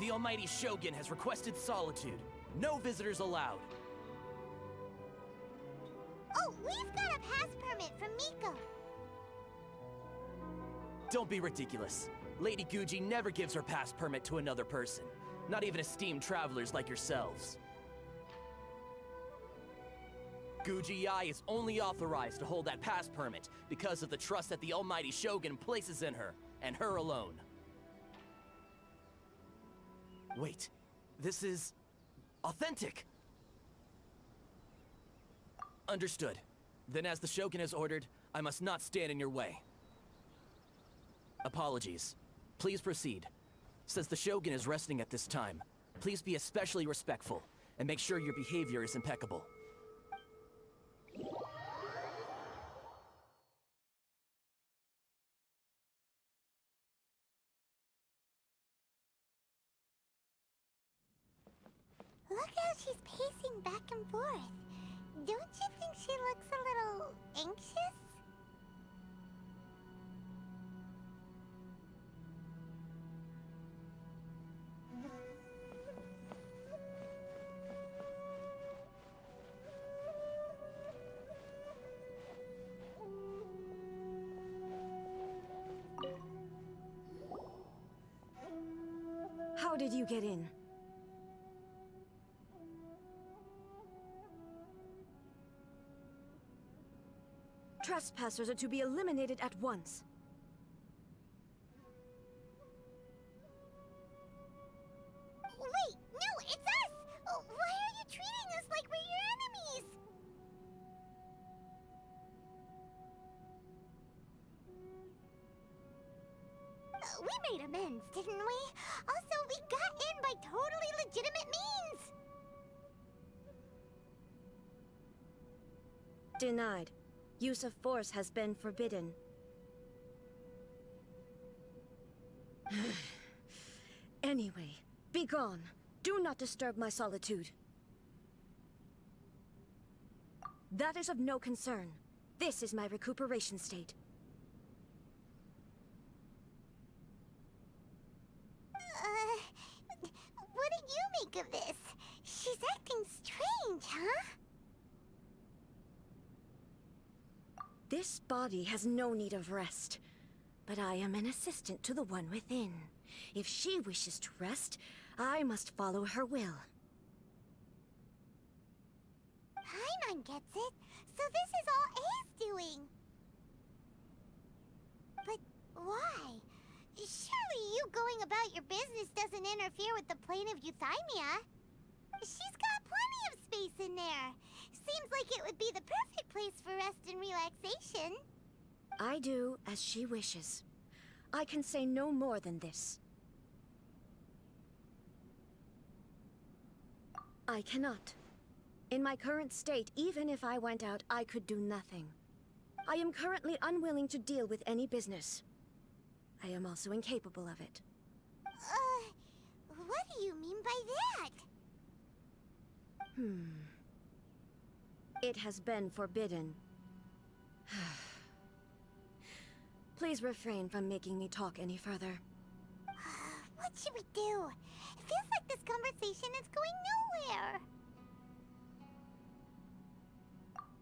The almighty Shogun has requested solitude. No visitors allowed. Oh, we've got a pass permit from Miko. Don't be ridiculous. Lady Guji never gives her pass permit to another person. Not even esteemed travelers like yourselves. Guji Ai is only authorized to hold that pass permit because of the trust that the almighty Shogun places in her, and her alone. Wait, this is authentic. Understood. Then as the Shogun has ordered, I must not stand in your way. Apologies. Please proceed. Since the Shogun is resting at this time, please be especially respectful, and make sure your behavior is impeccable. Look how she's pacing back and forth. Don't you think she looks a little anxious? How did you get in? Trespassers are to be eliminated at once. Wait, no, it's us! Oh, why are you treating us like we're your enemies? We made amends, didn't we? Also, we got in by totally legitimate means! Denied. Use of force has been forbidden. Anyway, be gone. Do not disturb my solitude. That is of no concern. This is my recuperation state. What do you make of this? She's acting strange, huh? This body has no need of rest, but I am an assistant to the one within. If she wishes to rest, I must follow her will. Paimon gets it, so this is all A's doing. But why? Surely you going about your business doesn't interfere with the plane of Euthymia. She's got plenty of space in there. Seems like it would be the perfect place for rest and relaxation. I do as she wishes. I can say no more than this. I cannot. In my current state, even if I went out, I could do nothing. I am currently unwilling to deal with any business. I am also incapable of it. What do you mean by that? It has been forbidden. Please refrain from making me talk any further. What should we do? It feels like this conversation is going nowhere.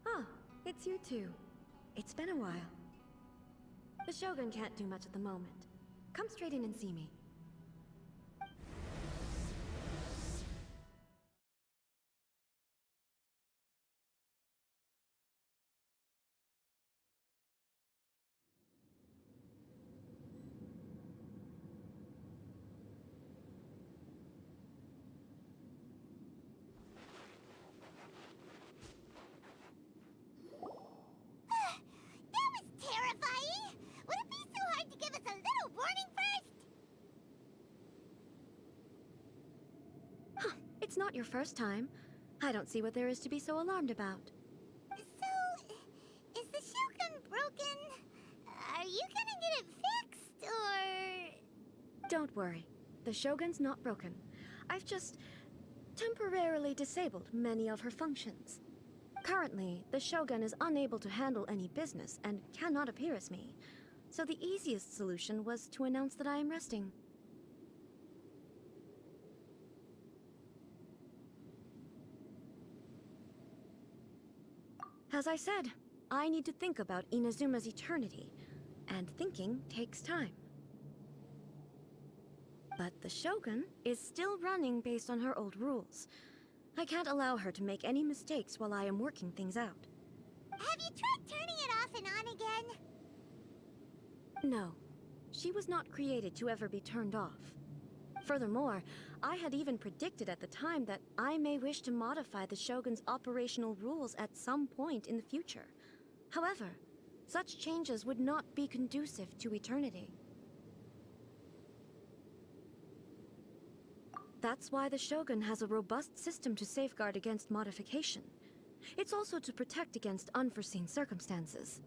Ah, it's you two. It's been a while. The Shogun can't do much at the moment. Come straight in and see me. That was terrifying! Would it be so hard to give us a little warning first? It's not your first time. I don't see what there is to be so alarmed about. So, is the Shogun broken? Are you gonna get it fixed, or...? Don't worry. The Shogun's not broken. I've just temporarily disabled many of her functions. Currently, the Shogun is unable to handle any business and cannot appear as me. So the easiest solution was to announce that I am resting. As I said, I need to think about Inazuma's eternity, and thinking takes time. But the Shogun is still running based on her old rules. I can't allow her to make any mistakes while I am working things out. Have you tried turning it off and on again? No, she was not created to ever be turned off. Furthermore, I had even predicted at the time that I may wish to modify the Shogun's operational rules at some point in the future. However, such changes would not be conducive to eternity. That's why the Shogun has a robust system to safeguard against modification. It's also to protect against unforeseen circumstances.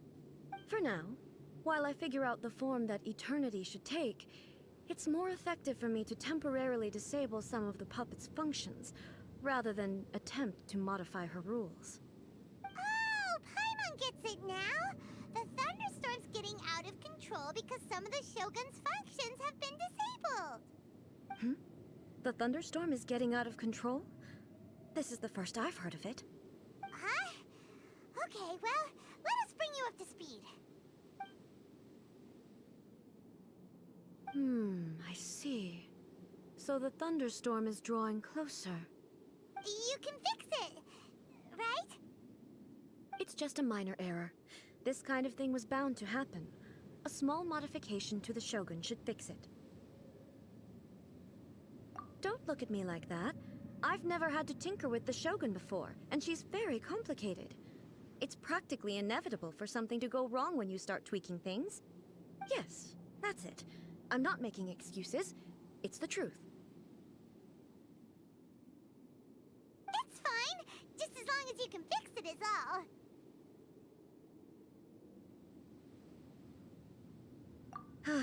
For now, while I figure out the form that eternity should take, it's more effective for me to temporarily disable some of the puppet's functions, rather than attempt to modify her rules. Oh, Paimon gets it now! The thunderstorm's getting out of control because some of the Shogun's functions have been disabled. The thunderstorm is getting out of control? This is the first I've heard of it. Huh? Okay, well, let us bring you up to speed. I see. So the thunderstorm is drawing closer. You can fix it, right? It's just a minor error. This kind of thing was bound to happen. A small modification to the Shogun should fix it. Don't look at me like that. I've never had to tinker with the Shogun before, and she's very complicated. It's practically inevitable for something to go wrong when you start tweaking things. Yes, that's it. I'm not making excuses. It's the truth. It's fine, just as long as you can fix it is all.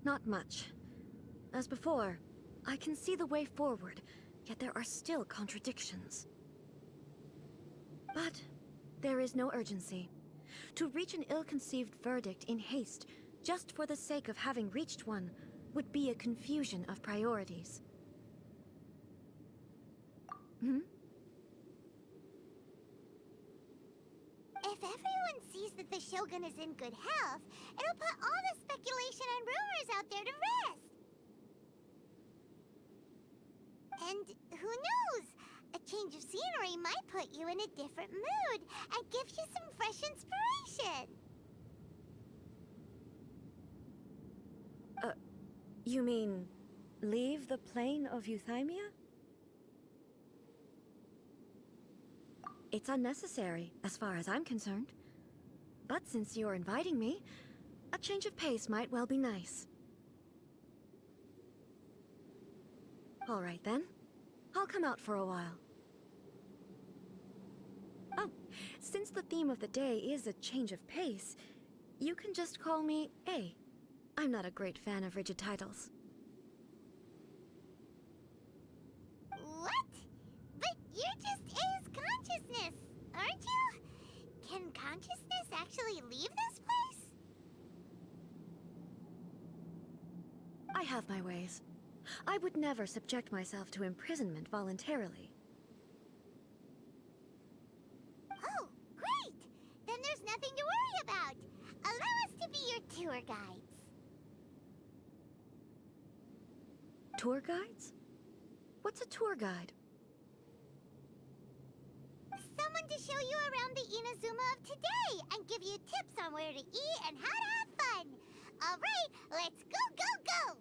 Not much. As before, I can see the way forward, yet there are still contradictions. But there is no urgency. To reach an ill-conceived verdict in haste, just for the sake of having reached one, would be a confusion of priorities. If everyone sees that the Shogun is in good health, it'll put all the speculation and rumors out there to rest. And who knows? A change of scenery might put you in a different mood and give you some fresh inspiration. You mean, leave the plane of Euthymia? It's unnecessary, as far as I'm concerned. But since you're inviting me, a change of pace might well be nice. All right then. I'll come out for a while. Oh, since the theme of the day is a change of pace, you can just call me A. I'm not a great fan of rigid titles. What? But you're just A's consciousness, aren't you? Can consciousness actually leave this place? I have my ways. I would never subject myself to imprisonment voluntarily. Oh, great! Then there's nothing to worry about. Allow us to be your tour guides. Tour guides? What's a tour guide? Someone to show you around the Inazuma of today and give you tips on where to eat and how to have fun. All right, let's go, go, go!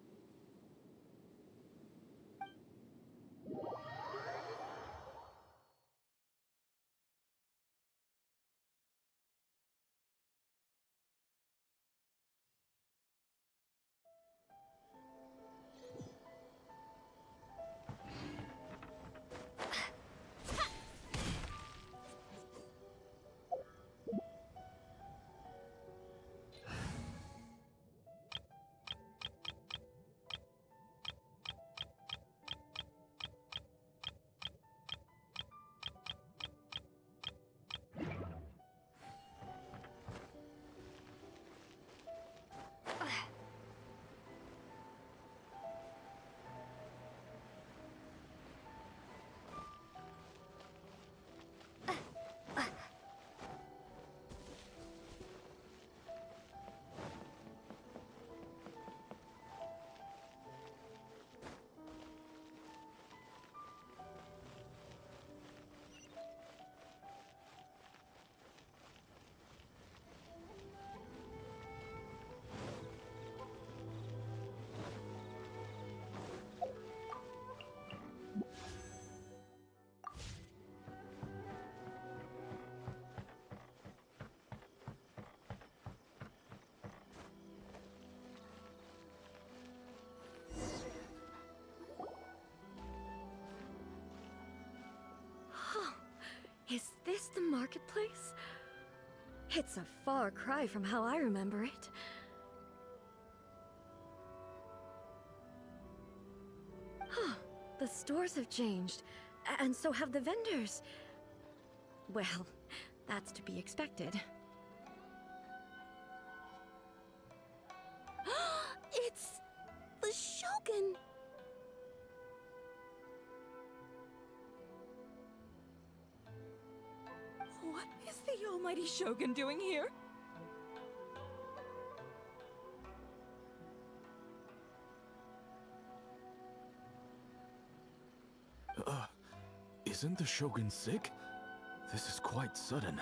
this the marketplace? It's a far cry from how I remember it. Huh. The stores have changed, and so have the vendors. Well, that's to be expected. It's the Shogun! What is the almighty Shogun doing here? Isn't the Shogun sick? This is quite sudden.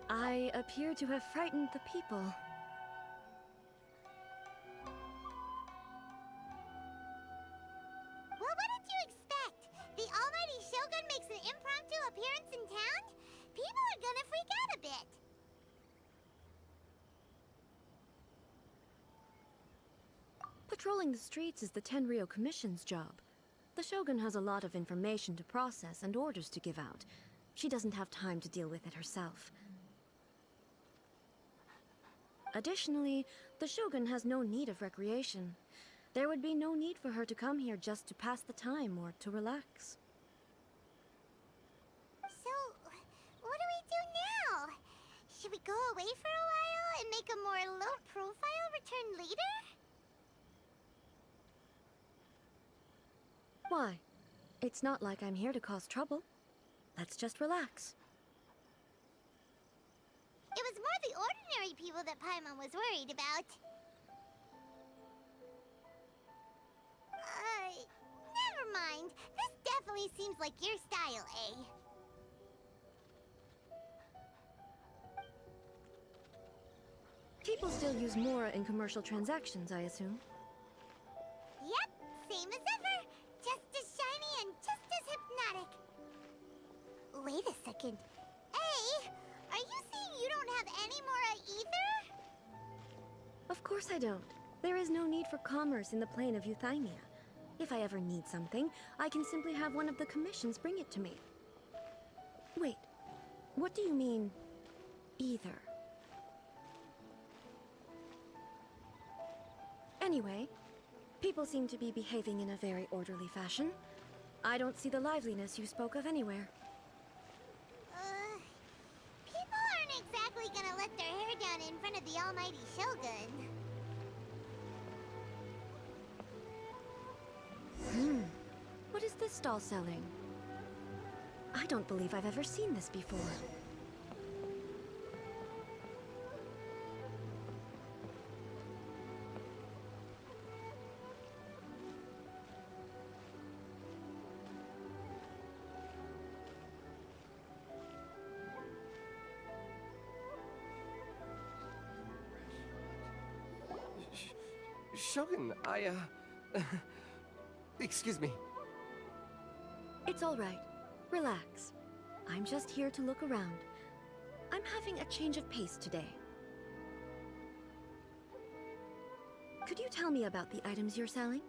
I appear to have frightened the people. Well, what did you expect? The almighty Shogun makes an impromptu appearance in town? People are gonna freak out a bit. Patrolling the streets is the Tenryou Commission's job. The Shogun has a lot of information to process and orders to give out. She doesn't have time to deal with it herself. Additionally, the Shogun has no need of recreation. There would be no need for her to come here just to pass the time or to relax. So, what do we do now? Should we go away for a while and make a more low-profile return later? Why? It's not like I'm here to cause trouble. Let's just relax. It was more the ordinary people that Paimon was worried about. Never mind. This definitely seems like your style, eh? People still use Mora in commercial transactions, I assume. Yep, same as ever. Just as shiny and just as hypnotic. Wait a second. Hey, are you saying you don't have any Mora either? Of course I don't. There is no need for commerce in the plane of Euthymia. If I ever need something, I can simply have one of the commissions bring it to me. Wait, what do you mean, either? Anyway, people seem to be behaving in a very orderly fashion. I don't see the liveliness you spoke of anywhere. People aren't exactly gonna let their hair down in front of the almighty Shogun. What is this stall selling? I don't believe I've ever seen this before. Shogun, excuse me. It's all right. Relax. I'm just here to look around. I'm having a change of pace today. Could you tell me about the items you're selling?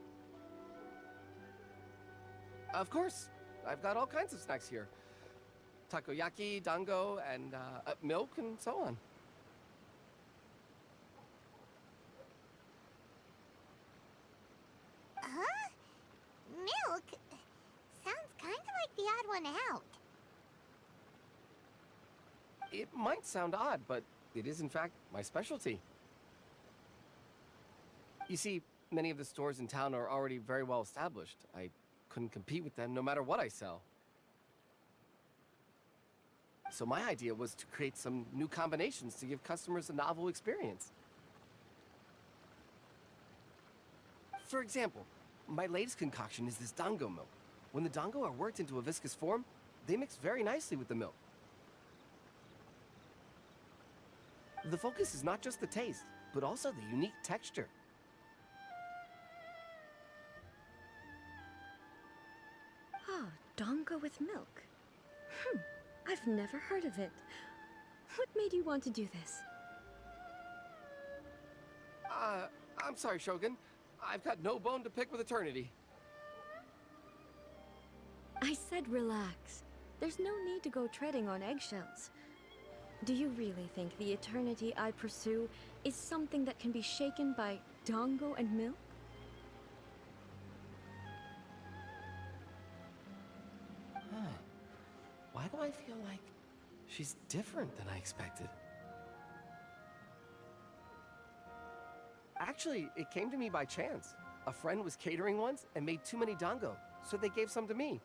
Of course. I've got all kinds of snacks here. Takoyaki, dango, and milk, and so on. Huh? Milk? Sounds kind of like the odd one out. It might sound odd, but it is in fact my specialty. You see, many of the stores in town are already very well established. I couldn't compete with them no matter what I sell. So my idea was to create some new combinations to give customers a novel experience. For example, my latest concoction is this dango milk. When the dango are worked into a viscous form, they mix very nicely with the milk. The focus is not just the taste, but also the unique texture. Oh, dango with milk. I've never heard of it. What made you want to do this? I'm sorry, Shogun. I've got no bone to pick with eternity. I said relax. There's no need to go treading on eggshells. Do you really think the eternity I pursue is something that can be shaken by dango and milk? Huh. Why do I feel like she's different than I expected? Actually, it came to me by chance. A friend was catering once and made too many dango, so they gave some to me.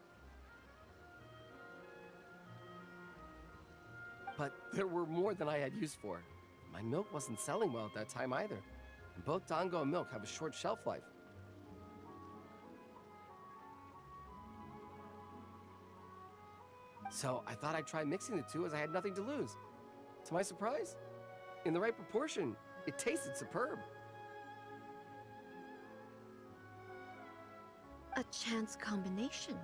But there were more than I had use for. My milk wasn't selling well at that time either. And both dango and milk have a short shelf life. So I thought I'd try mixing the two as I had nothing to lose. To my surprise, in the right proportion, it tasted superb. A chance combination.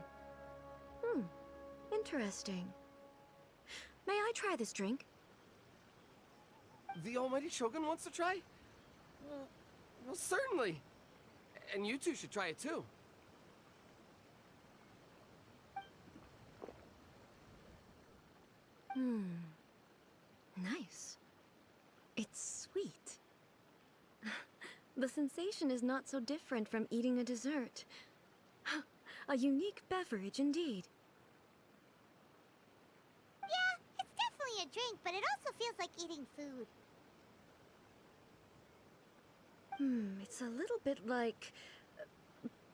Interesting. May I try this drink? The almighty Shogun wants to try? Well, certainly. And you two should try it too. Nice. It's sweet. The sensation is not so different from eating a dessert. A unique beverage indeed. Yeah, it's definitely a drink, but it also feels like eating food. It's a little bit like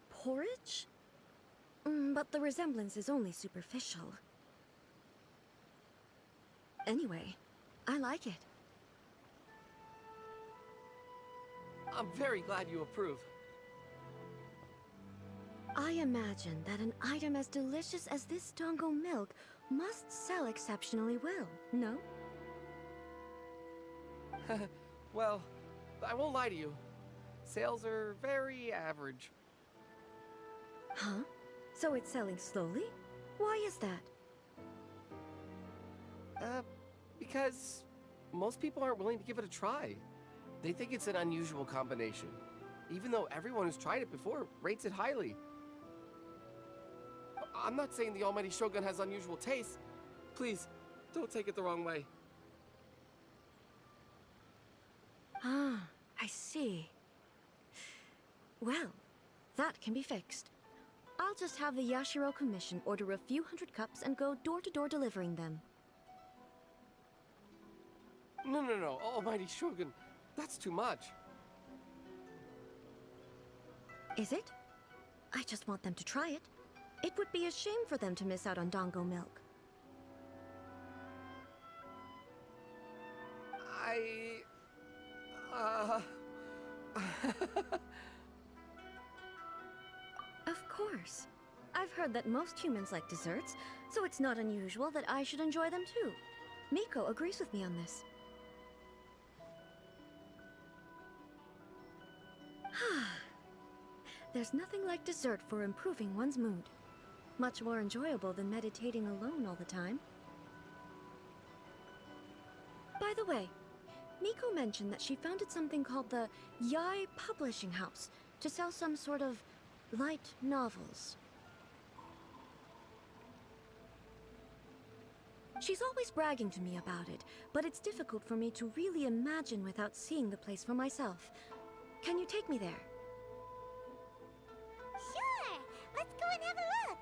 porridge? But the resemblance is only superficial. Anyway, I like it. I'm very glad you approve. I imagine that an item as delicious as this dango milk must sell exceptionally well, no? Well, I won't lie to you. Sales are very average. Huh? So it's selling slowly? Why is that? Because most people aren't willing to give it a try. They think it's an unusual combination, even though everyone who's tried it before rates it highly. I'm not saying the almighty Shogun has unusual taste. Please, don't take it the wrong way. Ah, I see. Well, that can be fixed. I'll just have the Yashiro Commission order a few hundred cups and go door-to-door delivering them. No, almighty Shogun. That's too much. Is it? I just want them to try it. It would be a shame for them to miss out on dango milk. Of course. I've heard that most humans like desserts, so it's not unusual that I should enjoy them too. Miko agrees with me on this. There's nothing like dessert for improving one's mood. Much more enjoyable than meditating alone all the time. By the way, Miko mentioned that she founded something called the Yai Publishing House to sell some sort of light novels. She's always bragging to me about it, but it's difficult for me to really imagine without seeing the place for myself. Can you take me there? Sure, let's go and have a look.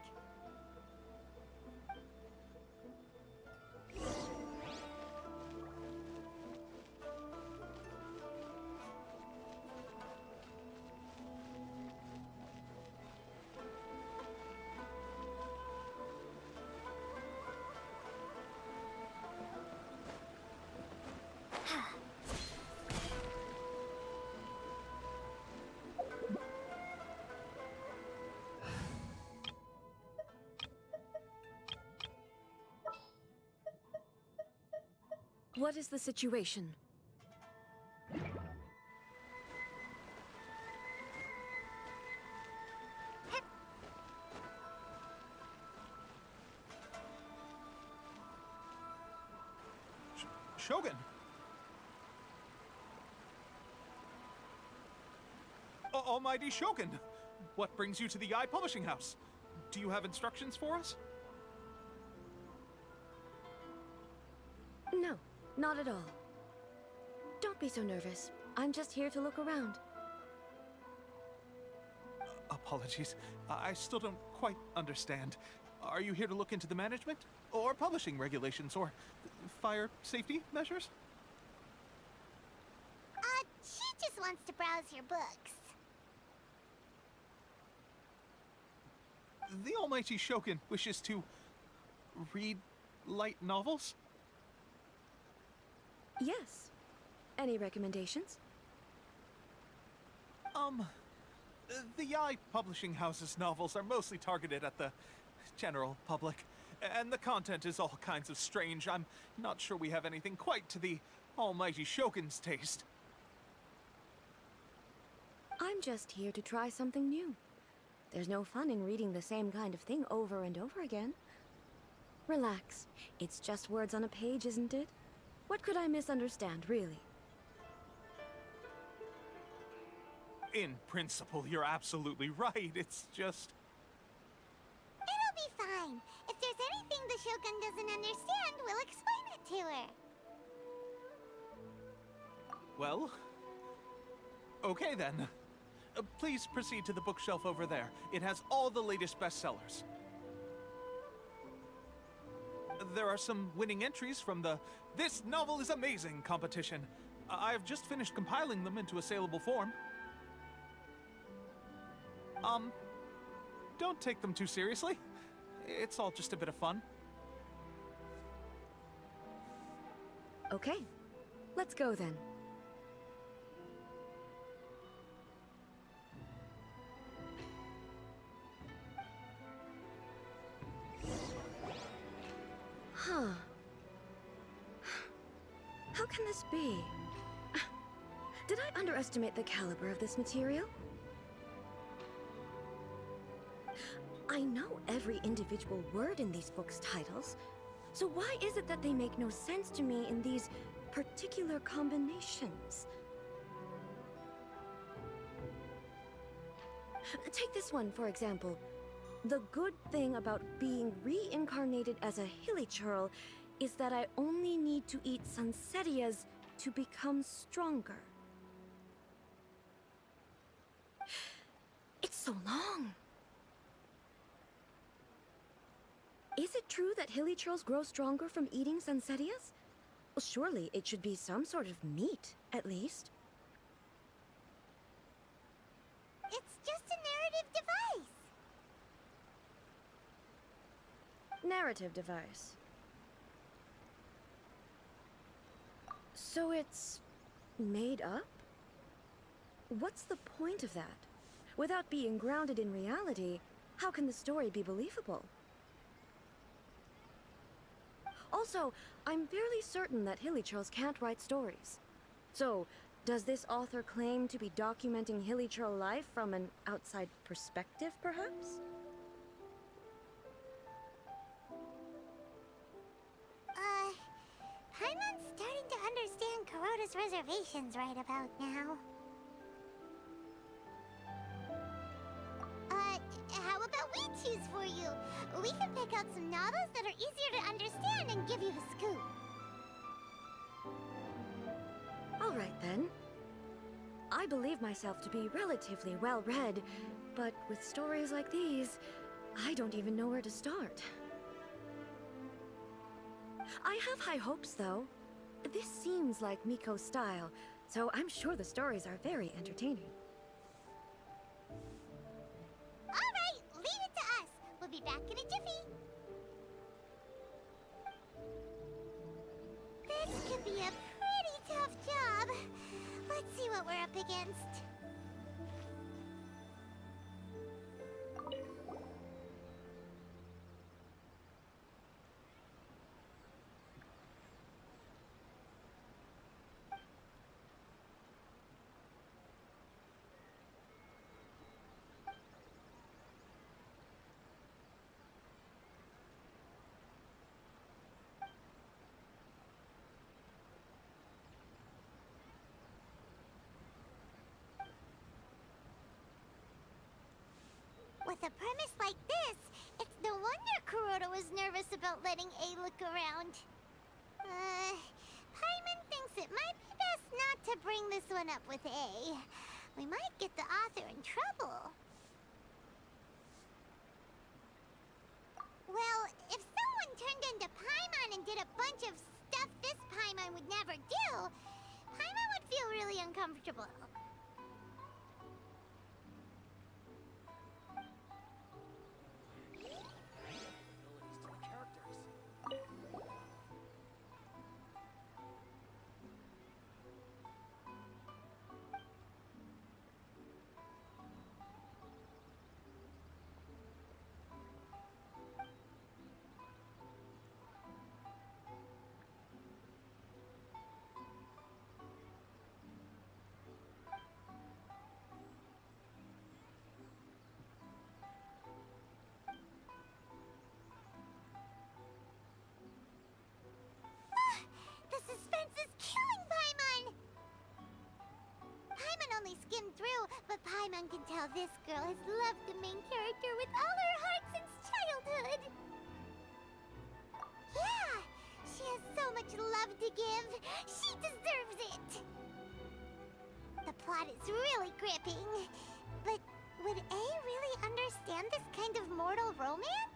What is the situation? Shogun! Almighty Shogun! What brings you to the Yae Publishing House? Do you have instructions for us? No, not at all. Don't be so nervous. I'm just here to look around. Apologies. I still don't quite understand. Are you here to look into the management? Or publishing regulations? Or fire safety measures? She just wants to browse your books. The Almighty Shogun wishes to read light novels? Yes. Any recommendations? The Yae Publishing House's novels are mostly targeted at the general public, and the content is all kinds of strange. I'm not sure we have anything quite to the Almighty Shogun's taste. I'm just here to try something new. There's no fun in reading the same kind of thing over and over again. Relax. It's just words on a page, isn't it? What could I misunderstand, really? In principle, you're absolutely right. It's just... It'll be fine. If there's anything the Shogun doesn't understand, we'll explain it to her. well... okay then. Please proceed to the bookshelf over there. It has all the latest bestsellers. There are some winning entries from the This Novel is Amazing competition. I've just finished compiling them into a saleable form. Don't take them too seriously. It's all just a bit of fun. Okay. Let's go then. Huh. How can this be? Did I underestimate the caliber of this material? I know every individual word in these books' titles, so why is it that they make no sense to me in these particular combinations? Take this one, for example. The good thing about being reincarnated as a hilly churl is that I only need to eat Sansetias to become stronger. It's so long. Is it true that hilly churls grow stronger from eating Sansetias? Well, surely it should be some sort of meat, at least. It's just a narrative device. Narrative device. So it's made up? What's the point of that? Without being grounded in reality, how can the story be believable? Also, I'm fairly certain that hilly churls can't write stories. So, does this author claim to be documenting hilly churl life from an outside perspective, perhaps? Paimon's starting to understand Kuroda's reservations right about now. How about we choose for you? We can pick out some novels that are easier to understand and give you the scoop. All right, then. I believe myself to be relatively well-read, but with stories like these, I don't even know where to start. I have high hopes, though. This seems like Miko's style, so I'm sure the stories are very entertaining. All right, leave it to us. We'll be back in a jiffy. This could be a pretty tough job. Let's see what we're up against. With a premise like this, it's no wonder Kuroda was nervous about letting A look around. Paimon thinks it might be best not to bring this one up with A. We might get the author in trouble. Well, if someone turned into Paimon and did a bunch of stuff this Paimon would never do, Paimon would feel really uncomfortable. The suspense is killing Paimon! Paimon only skimmed through, but Paimon can tell this girl has loved the main character with all her heart since childhood. Yeah, she has so much love to give. She deserves it. The plot is really gripping. But would A really understand this kind of mortal romance?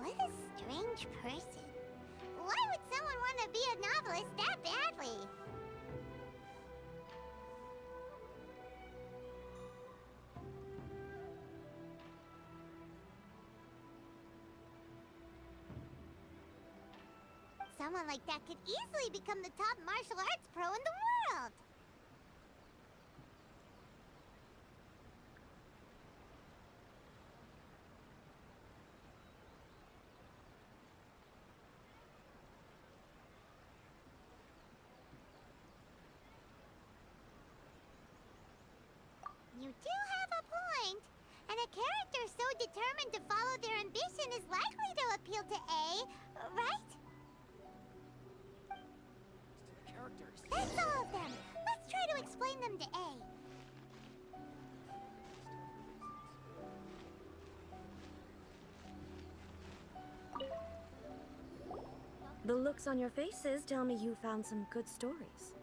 What a strange person. Why would someone want to be a novelist that badly? Someone like that could easily become the top martial arts pro in the world. You do have a point. And a character so determined to follow their ambition is likely to appeal to A, right? characters. That's all of them. Let's try to explain them to A. The looks on your faces tell me you found some good stories.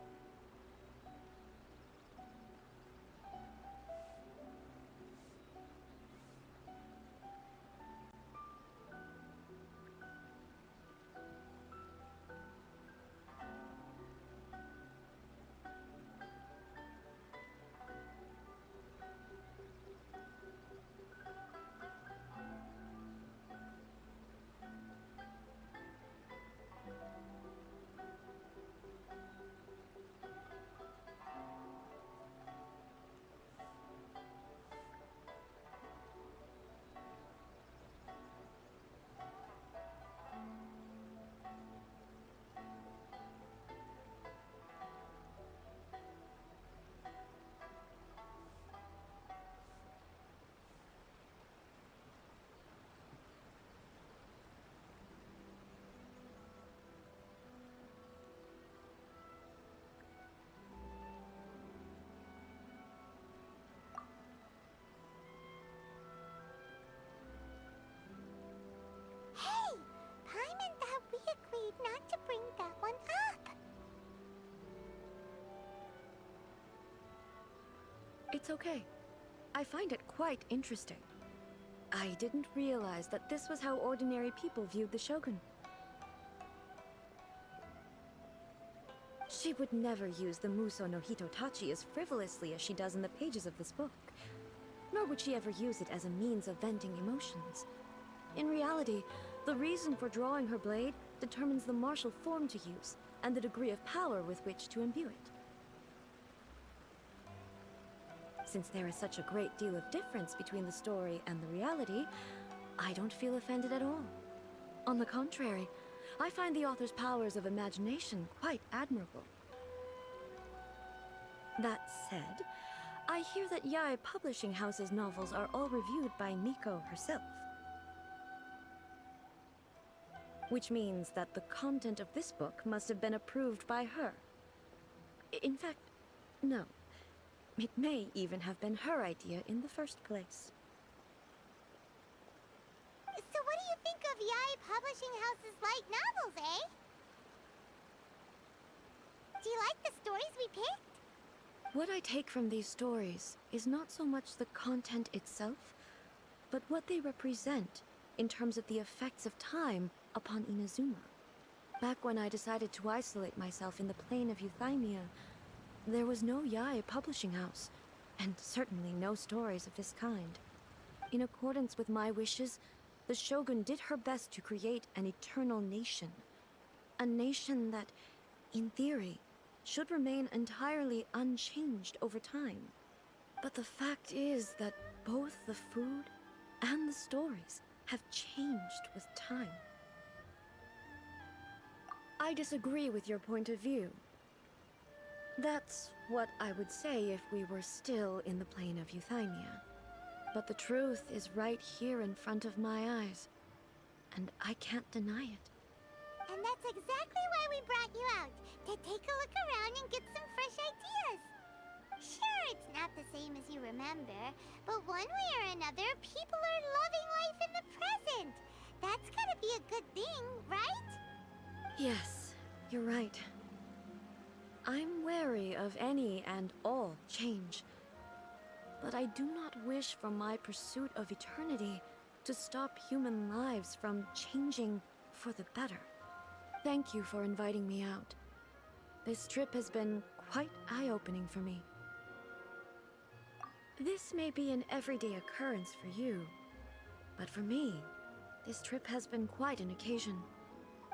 Hey! Paimon thought we agreed not to bring that one up. It's okay. I find it quite interesting. I didn't realize that this was how ordinary people viewed the Shogun. She would never use the Muso no Hitotachi as frivolously as she does in the pages of this book. Nor would she ever use it as a means of venting emotions. In reality, the reason for drawing her blade determines the martial form to use and the degree of power with which to imbue it. Since there is such a great deal of difference between the story and the reality, I don't feel offended at all. On the contrary, I find the author's powers of imagination quite admirable. That said, I hear that Yae Publishing House's novels are all reviewed by Miko herself. Which means that the content of this book must have been approved by her. In fact, no. It may even have been her idea in the first place. So what do you think of Yae Publishing House's light novels, eh? Do you like the stories we picked? What I take from these stories is not so much the content itself, but what they represent in terms of the effects of time upon Inazuma. Back when I decided to isolate myself in the plane of Euthymia, there was no Yae Publishing House, and certainly no stories of this kind. In accordance with my wishes, the Shogun did her best to create an eternal nation. A nation that, in theory, should remain entirely unchanged over time. But the fact is that both the food and the stories have changed with time. I disagree with your point of view. That's what I would say if we were still in the plane of Euthymia. But the truth is right here in front of my eyes, and I can't deny it. And that's exactly why we brought you out, to take a look around and get some fresh ideas. Sure, it's not the same as you remember, but one way or another, people are loving life in the present. That's gotta be a good thing, right? Yes, you're right. I'm wary of any and all change. But I do not wish for my pursuit of eternity to stop human lives from changing for the better. Thank you for inviting me out. This trip has been quite eye-opening for me. This may be an everyday occurrence for you, but for me, this trip has been quite an occasion.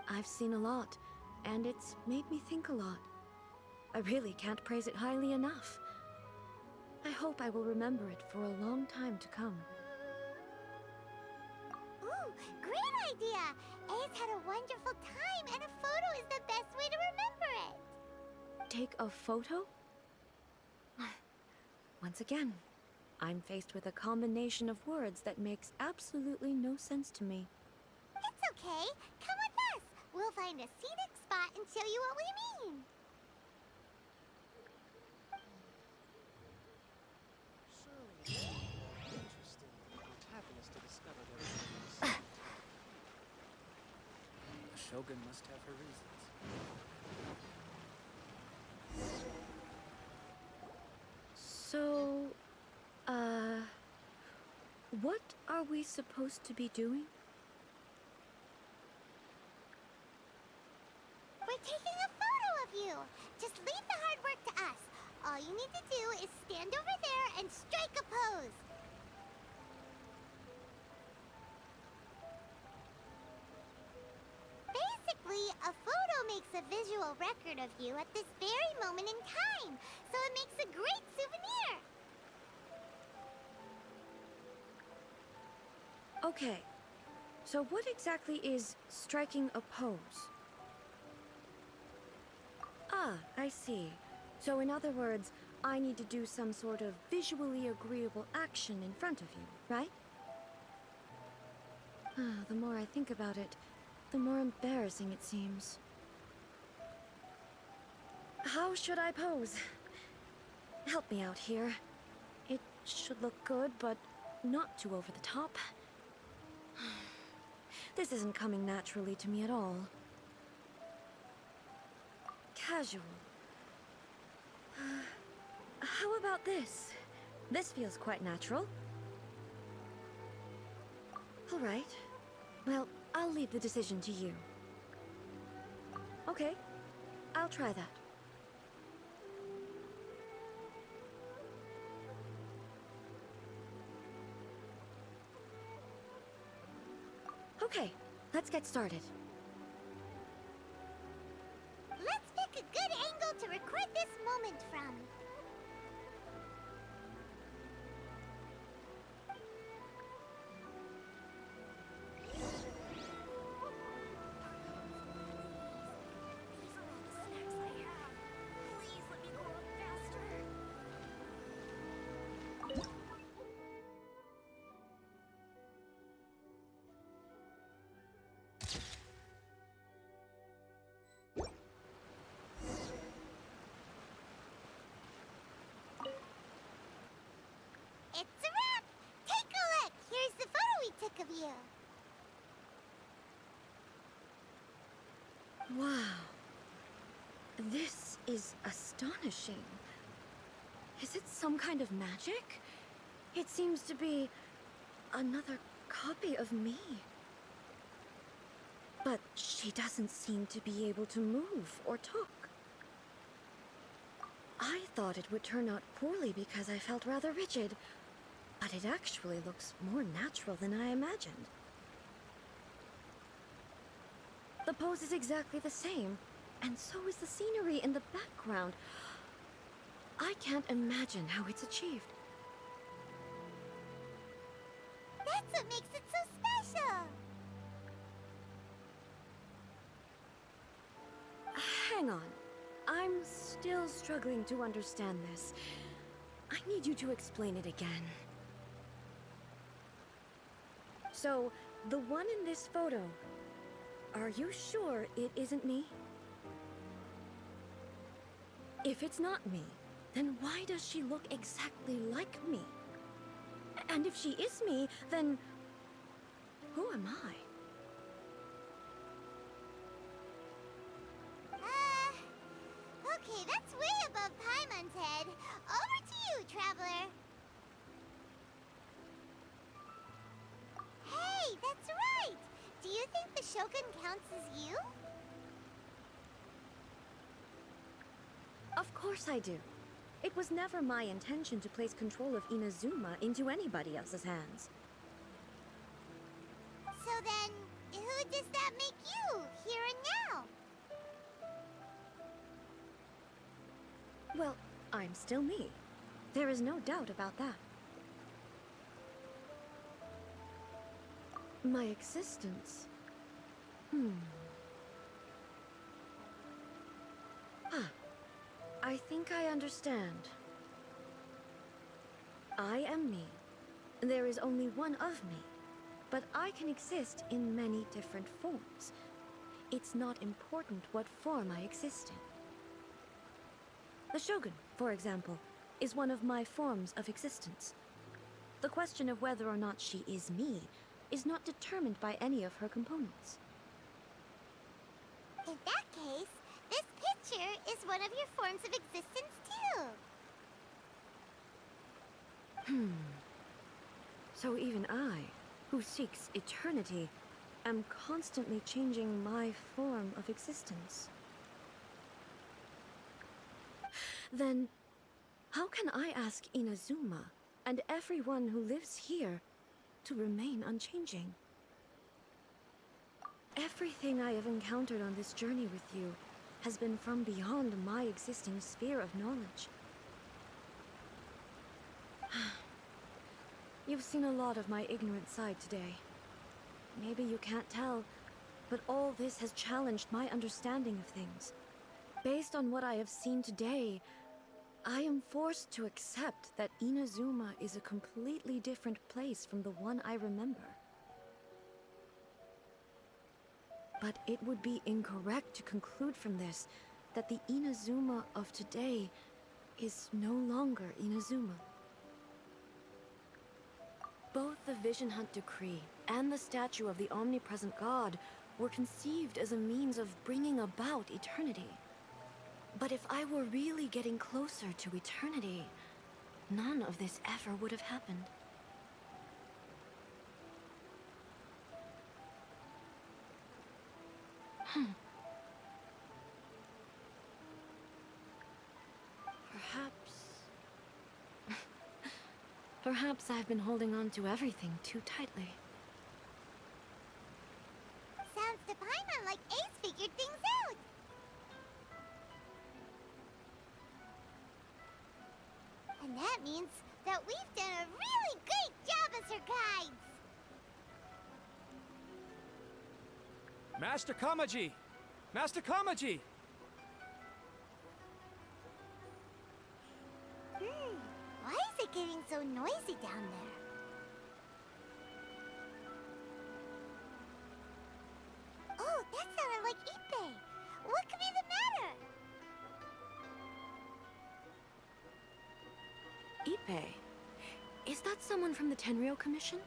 I've seen a lot, and it's made me think a lot. I really can't praise it highly enough. I hope I will remember it for a long time to come. Ooh, great idea! A's had a wonderful time, and a photo is the best way to remember it. Take a photo? Once again, I'm faced with a combination of words that makes absolutely no sense to me. It's okay. Come with us. We'll find a scenic spot and show you what we mean. Shogun must have her reasons. So, what are we supposed to be doing? We're taking a photo of you. Just leave the hard work to us. All you need to do is stand over there and strike a pose. Basically, a photo makes a visual record of you at this very moment in time, so it makes a great souvenir. Okay, so what exactly is striking a pose? Ah, I see. So in other words, I need to do some sort of visually agreeable action in front of you, right? Ah, the more I think about it, the more embarrassing it seems. How should I pose? Help me out here. It should look good, but not too over the top. This isn't coming naturally to me at all. Casual. How about this? This feels quite natural. All right. Well, I'll leave the decision to you. Okay, I'll try that. Okay, let's get started. Let's pick a good angle to record this moment from. It's a wrap! Take a look! Here's the photo we took of you. Wow. This is astonishing. Is it some kind of magic? It seems to be another copy of me. But she doesn't seem to be able to move or talk. I thought it would turn out poorly because I felt rather rigid, but it actually looks more natural than I imagined. The pose is exactly the same, and so is the scenery in the background. I can't imagine how it's achieved. That's what makes it so special! Hang on. I'm still struggling to understand this. I need you to explain it again. So, the one in this photo, are you sure it isn't me? If it's not me, then why does she look exactly like me? And if she is me, then who am I? Okay, that's way above Paimon's head. Over to you, Traveler. Hey, that's right! Do you think the Shogun counts as you? Of course I do. It was never my intention to place control of Inazuma into anybody else's hands. So then, who does that make you, here and now? Well, I'm still me. There is no doubt about that. My existence? I think I understand. I am me. There is only one of me, but I can exist in many different forms. It's not important what form I exist in. The Shogun, for example, is one of my forms of existence. The question of whether or not she is me is not determined by any of her components. In that case, this picture is one of your forms of existence too. So even I, who seeks eternity, am constantly changing my form of existence. Then, how can I ask Inazuma and everyone who lives here to remain unchanging? Everything I have encountered on this journey with you has been from beyond my existing sphere of knowledge. You've seen a lot of my ignorant side today. Maybe you can't tell, but all this has challenged my understanding of things. Based on what I have seen today, I am forced to accept that Inazuma is a completely different place from the one I remember. But it would be incorrect to conclude from this that the Inazuma of today is no longer Inazuma. Both the Vision Hunt Decree and the statue of the omnipresent god were conceived as a means of bringing about eternity. But if I were really getting closer to eternity, none of this ever would have happened. Perhaps I've been holding on to everything too tightly. Sounds to Paimon like Ace figured things out. And that means that we've done a really great job as her guides. Master Kamaji! Master Kamaji! Why is it getting so noisy down there? Oh, that sounded like Ippei. What could be the matter? Ippei? Is that someone from the Tenryou Commission?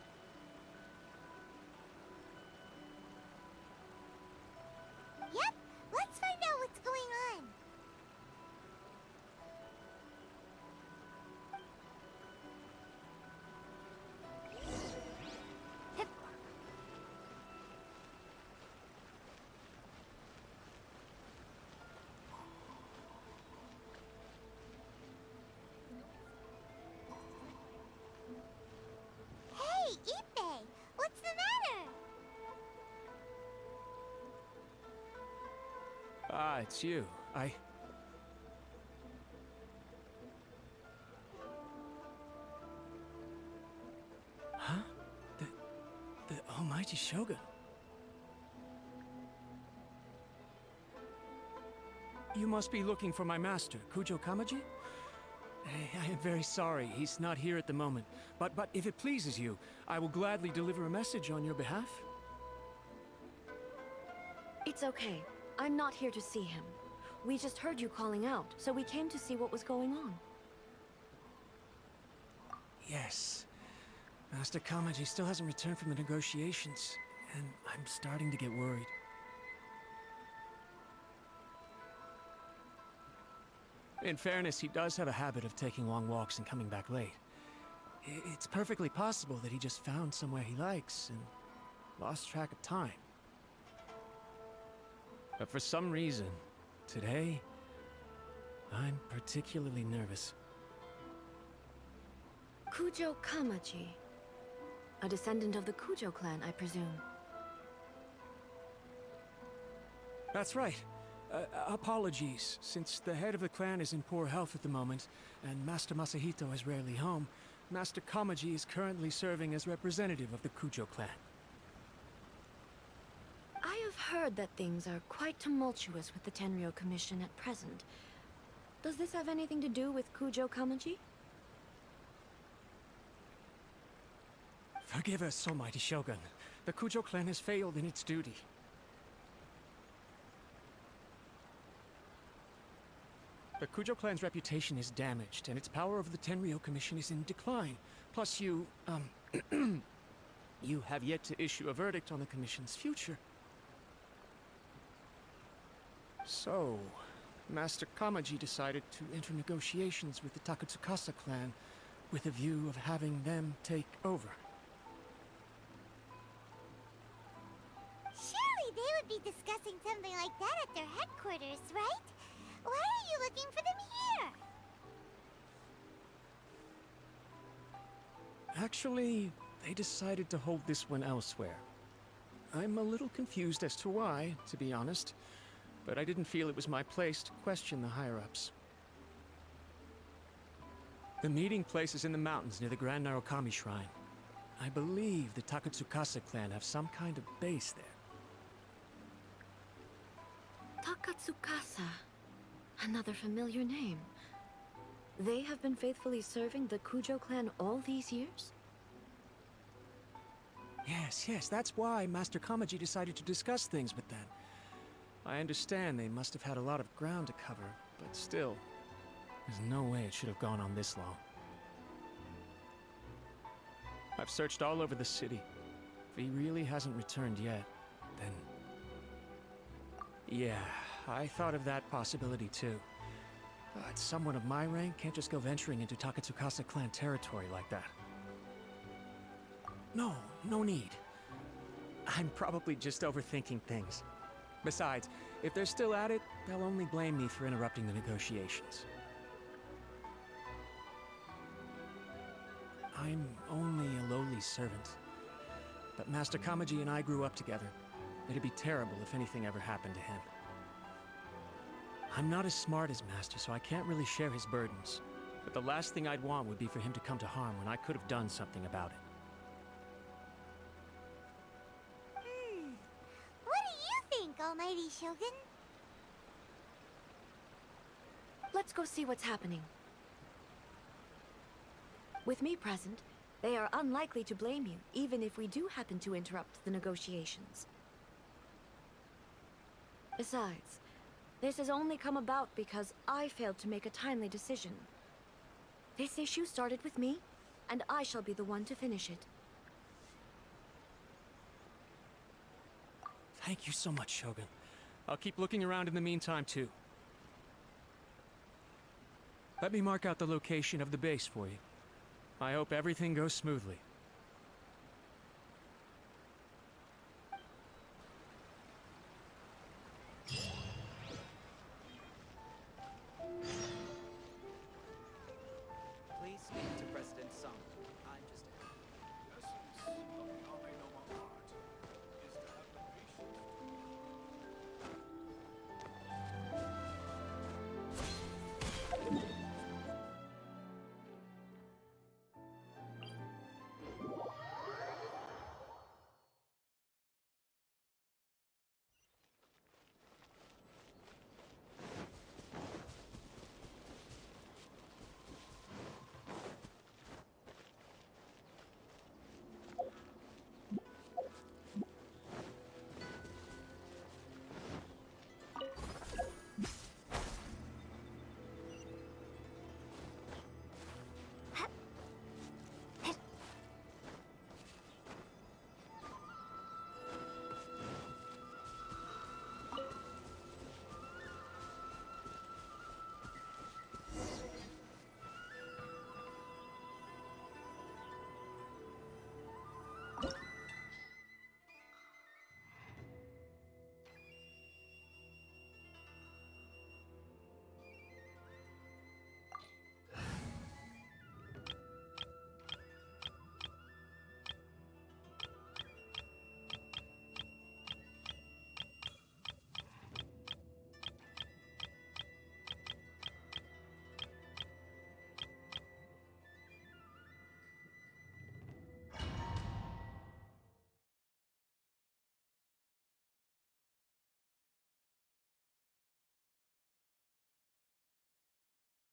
Yep, let's find out what's going on. Hey, Ippei, what's the matter? Ah, it's you. Huh? The Almighty Shogun. You must be looking for my master, Kujo Kamaji? I am very sorry, he's not here at the moment. But if it pleases you, I will gladly deliver a message on your behalf. It's okay. I'm not here to see him. We just heard you calling out, so we came to see what was going on. Yes. Master Kamaji still hasn't returned from the negotiations, and I'm starting to get worried. In fairness, he does have a habit of taking long walks and coming back late. It's perfectly possible that he just found somewhere he likes and lost track of time. But for some reason, today, I'm particularly nervous. Kujo Kamaji. A descendant of the Kujo clan, I presume. That's right. Apologies, since the head of the clan is in poor health at the moment, and Master Masahito is rarely home, Master Kamaji is currently serving as representative of the Kujo clan. I have heard that things are quite tumultuous with the Tenryou Commission at present. Does this have anything to do with Kujo Kamaji? Forgive us, Almighty Shogun. The Kujo clan has failed in its duty. The Kujo clan's reputation is damaged, and its power over the Tenryou Commission is in decline. Plus you have yet to issue a verdict on the Commission's future. So, Master Kamaji decided to enter negotiations with the Takatsukasa clan with a view of having them take over. Surely they would be discussing something like that at their headquarters, right? Why are you looking for them here? Actually, they decided to hold this one elsewhere. I'm a little confused as to why, to be honest, but I didn't feel it was my place to question the higher-ups. The meeting place is in the mountains near the Grand Narukami Shrine. I believe the Takatsukasa clan have some kind of base there. Takatsukasa. Another familiar name. They have been faithfully serving the Kujo clan all these years? Yes, that's why Master Kamaji decided to discuss things with them. I understand they must have had a lot of ground to cover, but still, there's no way it should have gone on this long. I've searched all over the city. If he really hasn't returned yet, then... Yeah, I thought of that possibility too. But someone of my rank can't just go venturing into Takatsukasa clan territory like that. No need. I'm probably just overthinking things. Besides, if they're still at it, they'll only blame me for interrupting the negotiations. I'm only a lowly servant. But Master Kamaji and I grew up together. It'd be terrible if anything ever happened to him. I'm not as smart as Master, so I can't really share his burdens. But the last thing I'd want would be for him to come to harm when I could have done something about it. What do you think, Almighty Shogun? Let's go see what's happening. With me present, they are unlikely to blame you, even if we do happen to interrupt the negotiations. Besides, this has only come about because I failed to make a timely decision. This issue started with me, and I shall be the one to finish it. Thank you so much, Shogun. I'll keep looking around in the meantime, too. Let me mark out the location of the base for you. I hope everything goes smoothly. Please speak to President Sung. I'm just...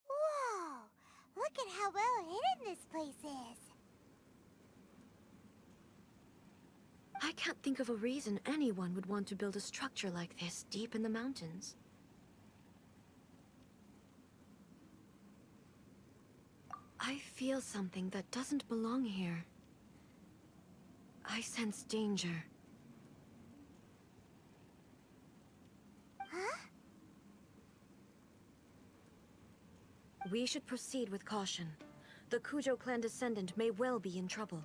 Whoa! Look at how well hidden this place is. I can't think of a reason anyone would want to build a structure like this deep in the mountains. I feel something that doesn't belong here. I sense danger. Huh? We should proceed with caution. The Kujo clan descendant may well be in trouble.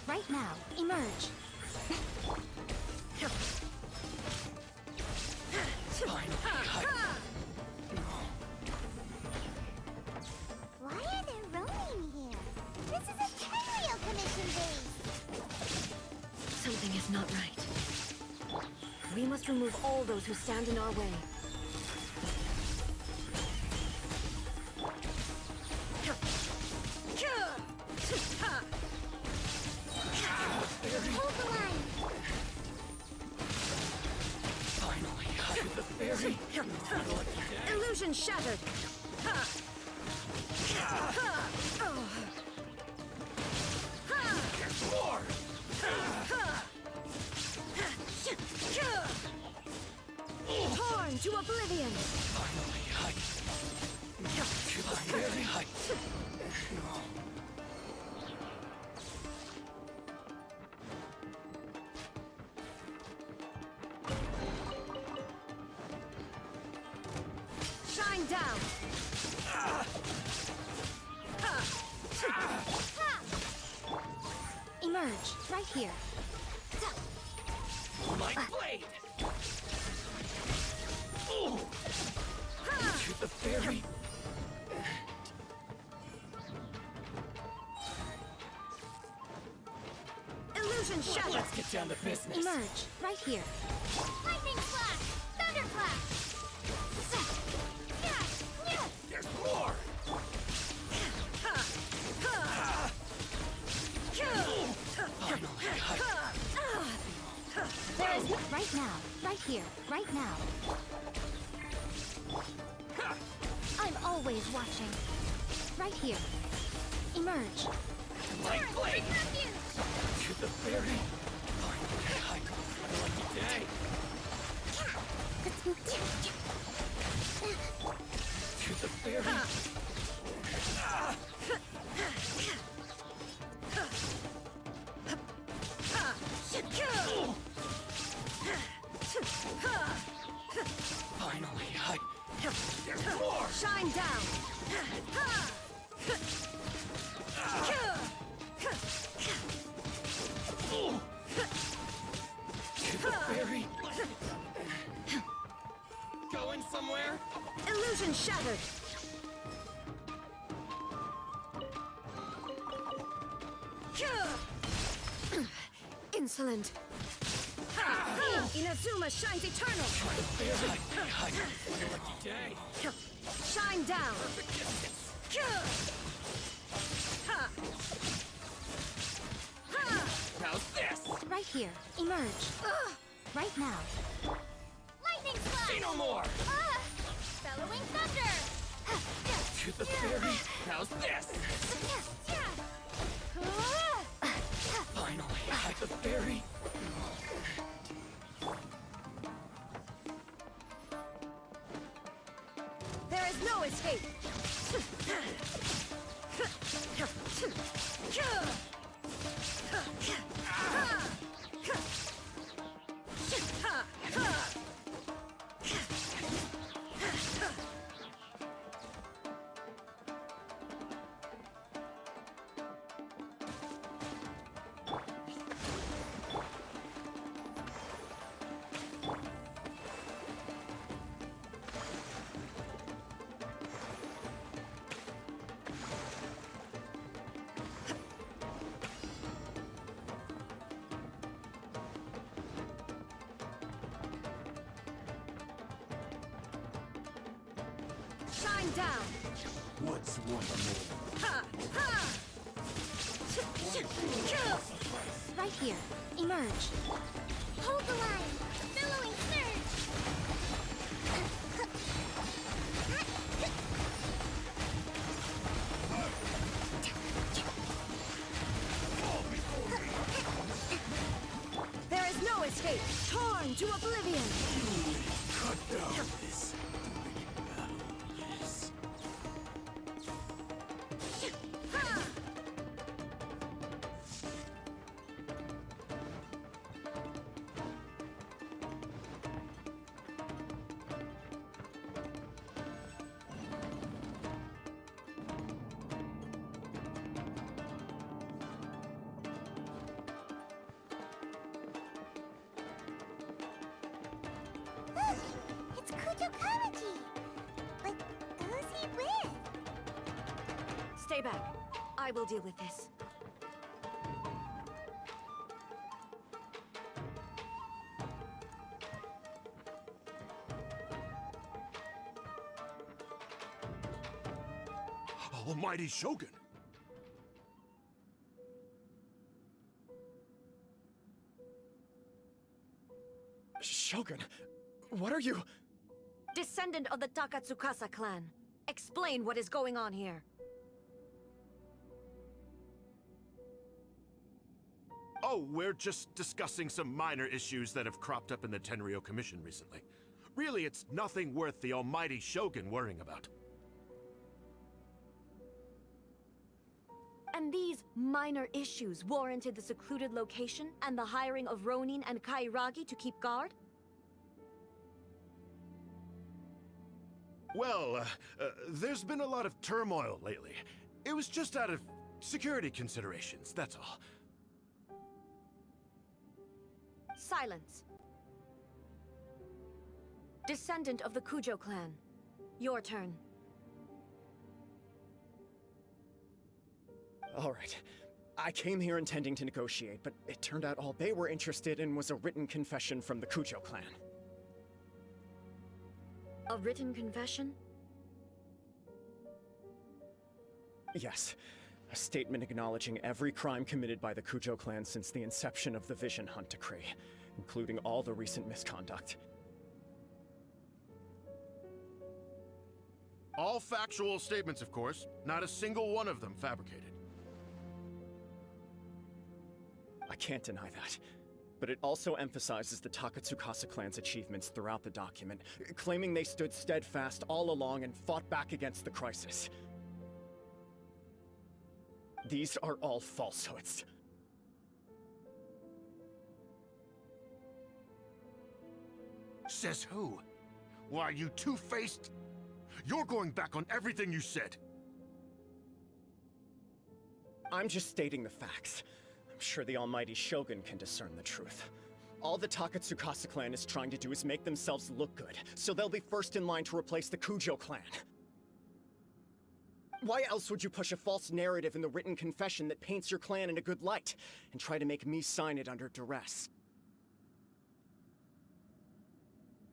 Right now, emerge. Why are there roaming here? This is a Tenryou commission base. Something is not right. We must remove all those who stand in our way. Hold the line. Illusion shattered! Torn to oblivion! Shine down! Emerge, right here. My blade! To the fairy! Illusion shattered! Let's get down to business. Emerge, right here. Lightning flash! Thunderclap! There's more! There is right now, right here, right now. I'm always watching. Right here. Emerge. My blade! To the fairy! Finally, my lucky day! To the fairy! Finally, there's more! Shine down! To the fairy! Going somewhere? Illusion shattered! Insolent! Inazuma shines eternal! My lucky day! Shine down! How's this? Right here. Emerge. Right now. Lightning flash! Say no more! Bellowing thunder! To the fairy! How's this? Finally, the fairy! There is no escape! Shine down! What's one more? Ha! Ha! Right here. Emerge. Hold the line! Billowing surge! There is no escape! Torn to oblivion! Cut down this battle, yes. Ha! Look! It's Kujo Kamaji! But who's he with? Stay back. I will deal with this. Almighty Shogun! Shogun, what are you? Descendant of the Takatsukasa clan. Explain what is going on here. Oh, we're just discussing some minor issues that have cropped up in the Tenryo Commission recently. Really, it's nothing worth the almighty Shogun worrying about. And these minor issues warranted the secluded location and the hiring of Ronin and Kairagi to keep guard? Well, there's been a lot of turmoil lately. It was just out of security considerations, that's all. Silence. Descendant of the Kujo clan. Your turn. All right. I came here intending to negotiate, but it turned out all they were interested in was a written confession from the Kujo clan. A written confession? Yes. A statement acknowledging every crime committed by the Kujo clan since the inception of the Vision Hunt Decree, including all the recent misconduct. All factual statements, of course. Not a single one of them fabricated. I can't deny that. But it also emphasizes the Takatsukasa clan's achievements throughout the document, claiming they stood steadfast all along and fought back against the crisis. These are all falsehoods. Says who? Why, you two-faced? You're going back on everything you said. I'm just stating the facts. I'm sure the almighty Shogun can discern the truth. All the Takatsukasa clan is trying to do is make themselves look good, so they'll be first in line to replace the Kujo clan. Why else would you push a false narrative in the written confession that paints your clan in a good light, and try to make me sign it under duress?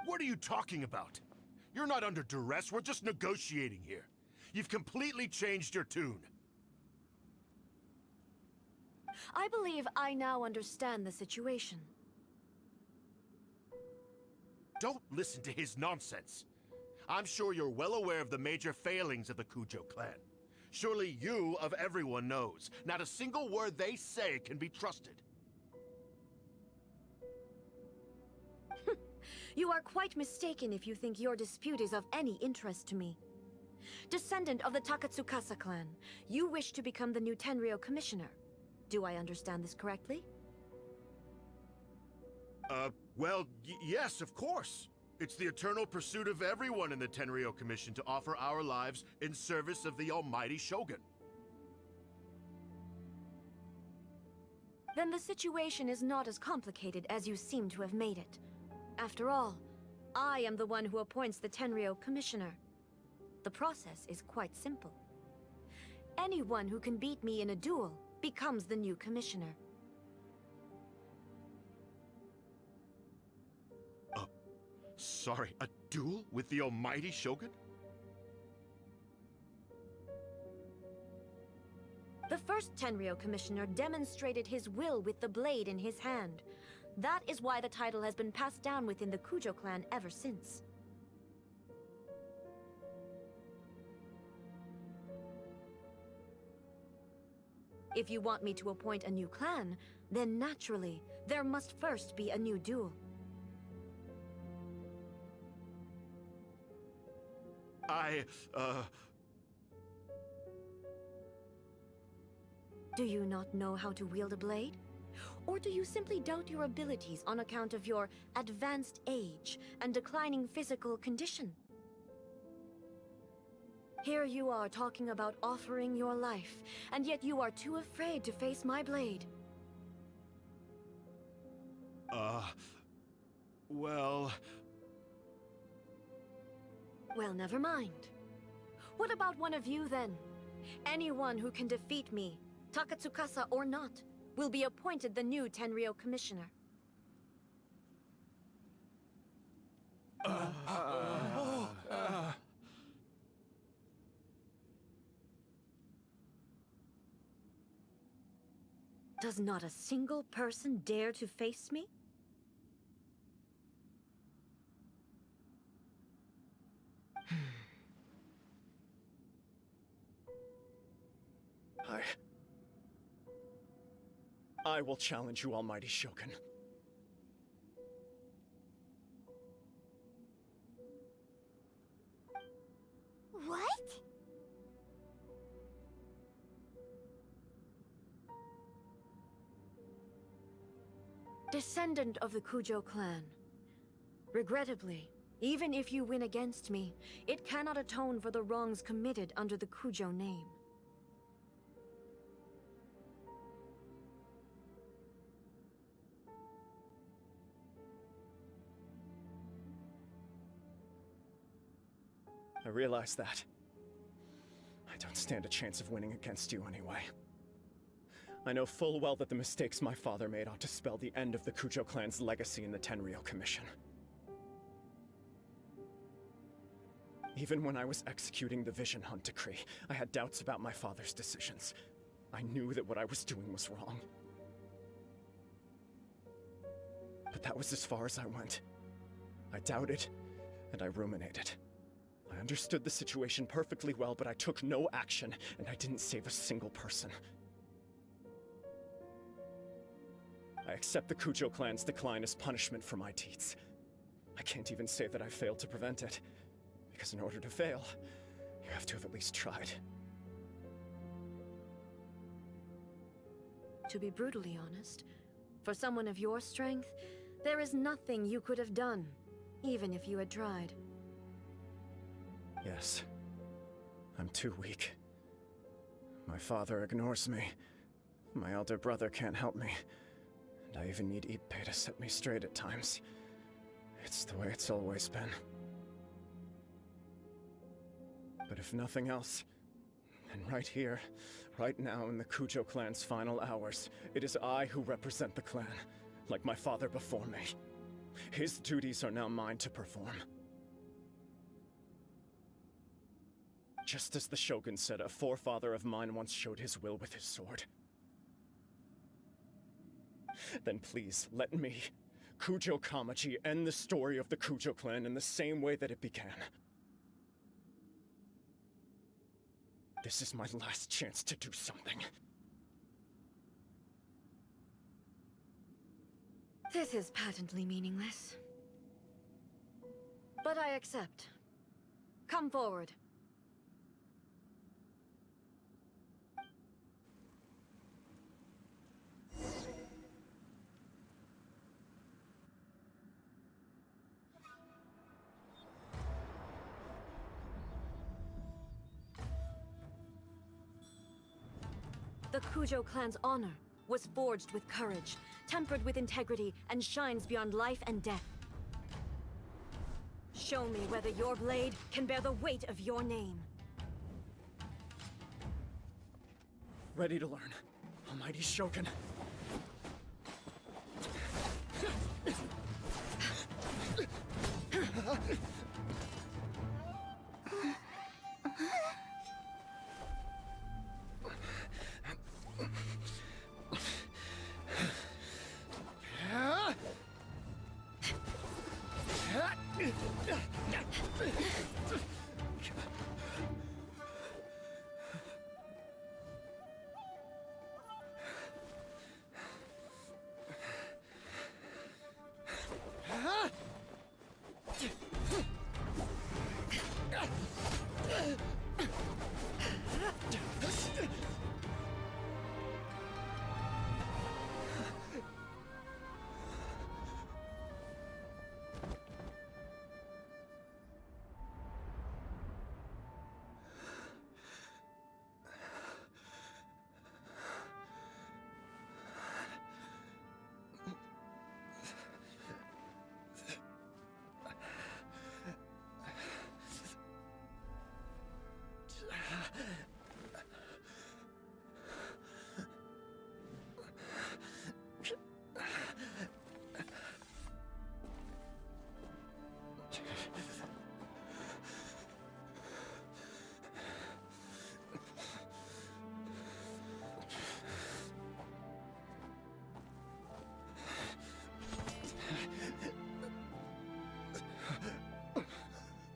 What are you talking about? You're not under duress, we're just negotiating here. You've completely changed your tune. I believe I now understand the situation. Don't listen to his nonsense. I'm sure you're well aware of the major failings of the Kujo clan. Surely you, of everyone, knows. Not a single word they say can be trusted. You are quite mistaken if you think your dispute is of any interest to me. Descendant of the Takatsukasa clan, you wish to become the new Tenryo commissioner. Do I understand this correctly? Well, yes, of course. It's the eternal pursuit of everyone in the Tenryo Commission to offer our lives in service of the almighty Shogun. Then the situation is not as complicated as you seem to have made it. After all, I am the one who appoints the Tenryo commissioner. The process is quite simple. Anyone who can beat me in a duel becomes the new commissioner. Sorry, a duel with the almighty Shogun? The first Tenryo Commissioner demonstrated his will with the blade in his hand. That is why the title has been passed down within the Kujo clan ever since. If you want me to appoint a new clan, then naturally, there must first be a new duel. Do you not know how to wield a blade? Or do you simply doubt your abilities on account of your advanced age and declining physical condition? Here you are talking about offering your life, and yet you are too afraid to face my blade. Well... Well, never mind. What about one of you, then? Anyone who can defeat me, Takatsukasa or not, will be appointed the new Tenryo Commissioner. Does not a single person dare to face me? I will challenge you, Almighty Shogun. What? Descendant of the Kujo clan. Regrettably, even if you win against me, it cannot atone for the wrongs committed under the Kujo name. I realize that. I don't stand a chance of winning against you anyway. I know full well that the mistakes my father made ought to spell the end of the Kujo clan's legacy in the Tenryo Commission. Even when I was executing the Vision Hunt decree, I had doubts about my father's decisions. I knew that what I was doing was wrong. But that was as far as I went. I doubted, and I ruminated. I understood the situation perfectly well, but I took no action, and I didn't save a single person. I accept the Kujo clan's decline as punishment for my deeds. I can't even say that I failed to prevent it, because in order to fail, you have to have at least tried. To be brutally honest, for someone of your strength, there is nothing you could have done, even if you had tried. Yes. I'm too weak. My father ignores me. My elder brother can't help me. And I even need Ippei to set me straight at times. It's the way it's always been. But if nothing else, then right here, right now in the Kujo clan's final hours, it is I who represent the clan, like my father before me. His duties are now mine to perform. Just as the Shogun said, a forefather of mine once showed his will with his sword. Then please, let me, Kujo Kamaji, end the story of the Kujo clan in the same way that it began. This is my last chance to do something. This is patently meaningless. But I accept. Come forward. The Kujo clan's honor was forged with courage, tempered with integrity, and shines beyond life and death. Show me whether your blade can bear the weight of your name. Ready to learn, Almighty Shogun.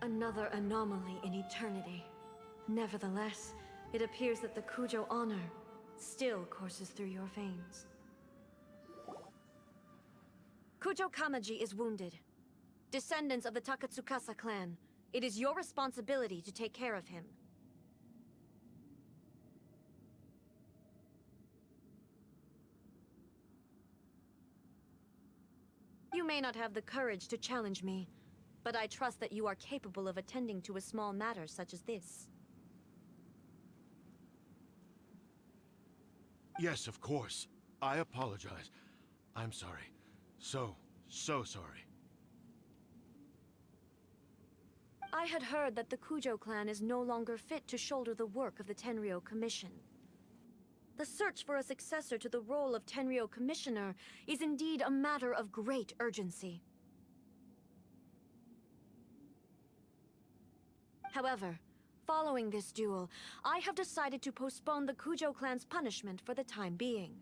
Another anomaly in eternity. Nevertheless, it appears that the Kujo honor still courses through your veins. Kujo Kamaji is wounded. Descendants of the Takatsukasa clan, it is your responsibility to take care of him. You may not have the courage to challenge me, but I trust that you are capable of attending to a small matter such as this. Yes, of course. I apologize. I'm sorry. So sorry. I had heard that the Kujo clan is no longer fit to shoulder the work of the Tenryou Commission. The search for a successor to the role of Tenryou Commissioner is indeed a matter of great urgency. However, following this duel, I have decided to postpone the Kujo clan's punishment for the time being.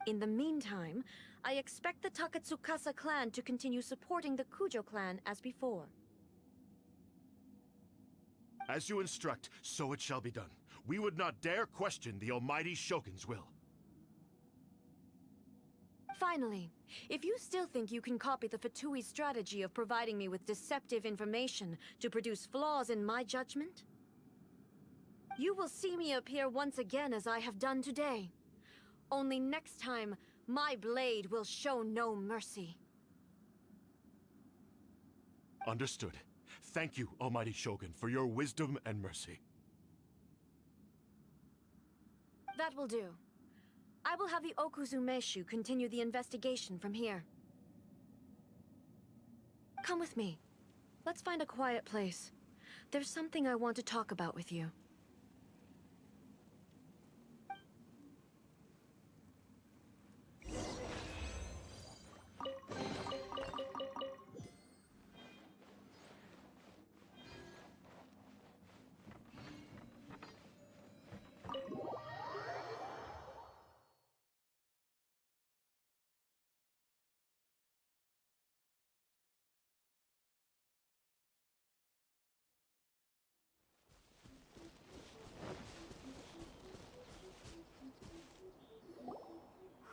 In the meantime, I expect the Takatsukasa clan to continue supporting the Kujo clan as before. As you instruct, so it shall be done. We would not dare question the almighty Shogun's will. Finally, if you still think you can copy the Fatui strategy of providing me with deceptive information to produce flaws in my judgment, you will see me appear once again as I have done today. Only next time, my blade will show no mercy. Understood. Thank you, almighty Shogun, for your wisdom and mercy. That will do. I will have the Okuzumeshu continue the investigation from here. Come with me. Let's find a quiet place. There's something I want to talk about with you.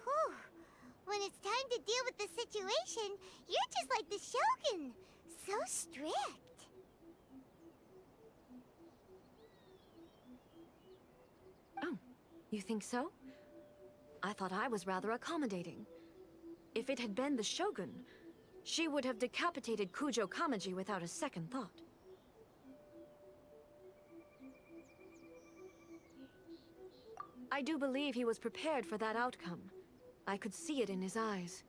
Whew. When it's time to deal with the situation, you're just like the Shogun. So strict. Oh, you think so? I thought I was rather accommodating. If it had been the Shogun, she would have decapitated Kujo Kamaji without a second thought. I do believe he was prepared for that outcome. I could see it in his eyes.